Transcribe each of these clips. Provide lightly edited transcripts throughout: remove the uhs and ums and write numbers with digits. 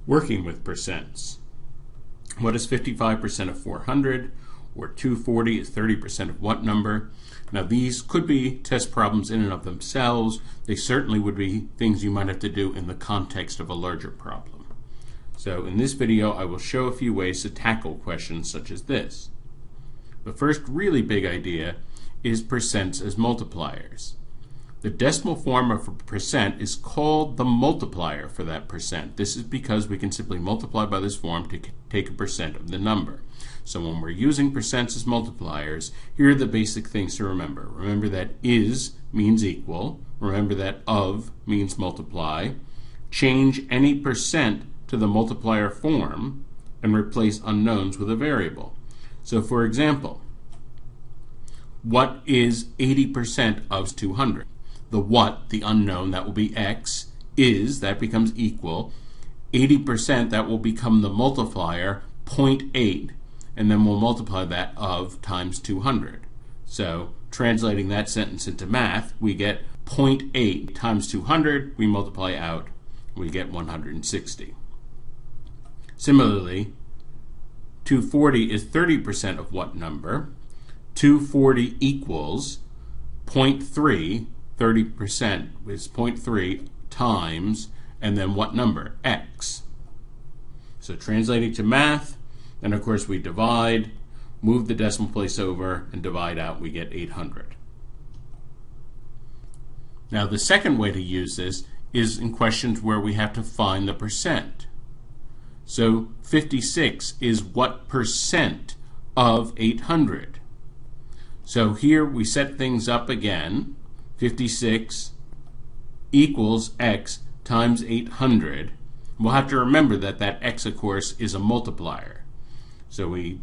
working with percents. What is 55% of 400? Or 240 is 30% of what number? Now these could be test problems in and of themselves. They certainly would be things you might have to do in the context of a larger problem. So in this video I will show a few ways to tackle questions such as this. The first really big idea is percents as multipliers. The decimal form of a percent is called the multiplier for that percent. This is because we can simply multiply by this form to take a percent of the number. So when we're using percents as multipliers, here are the basic things to remember. Remember that is means equal. Remember that of means multiply. Change any percent to the multiplier form and replace unknowns with a variable. So for example, what is 80% of 200? The what, the unknown, that will be x, is, that becomes equal. 80%, that will become the multiplier, 0.8, and then we'll multiply that of times 200. So translating that sentence into math, we get 0.8 times 200, we multiply out, we get 160. Similarly, 240 is 30% of what number? 240 equals 0.3, 30% is 0.3 times, and then what number? X. So translating to math, and of course we divide, move the decimal place over, and divide out, we get 800. Now the second way to use this is in questions where we have to find the percent. So 56 is what percent of 800? So here we set things up again. 56 equals x times 800. We'll have to remember that that x, of course, is a multiplier. So we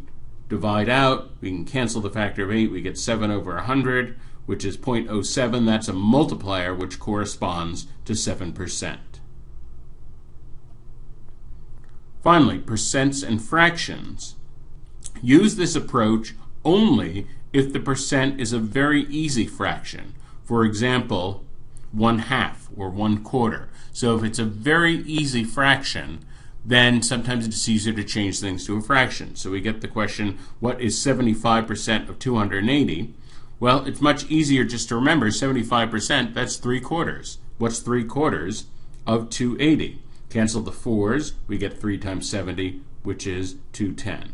divide out, we can cancel the factor of 8, we get 7 over 100, which is 0.07. That's a multiplier which corresponds to 7%. Finally, percents and fractions. Use this approach only if the percent is a very easy fraction. For example, 1/2 or 1/4. So if it's a very easy fraction, then sometimes it's easier to change things to a fraction. So we get the question, what is 75% of 280? Well, it's much easier just to remember 75%, that's 3/4. What's 3/4 of 280? Cancel the 4's, we get 3 times 70, which is 210.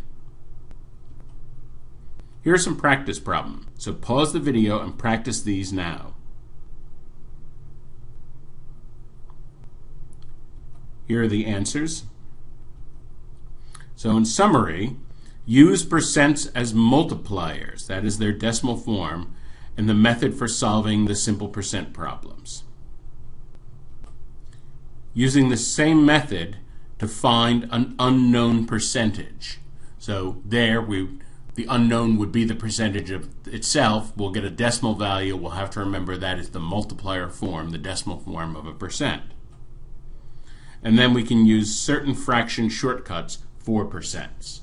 Here are some practice problems. So pause the video and practice these now. Here are the answers. So in summary, use percents as multipliers, that is their decimal form, and the method for solving the simple percent problems. Using the same method to find an unknown percentage. So there the unknown would be the percentage of itself. We'll get a decimal value. We'll have to remember that is the multiplier form, the decimal form of a percent. And then we can use certain fraction shortcuts for percents.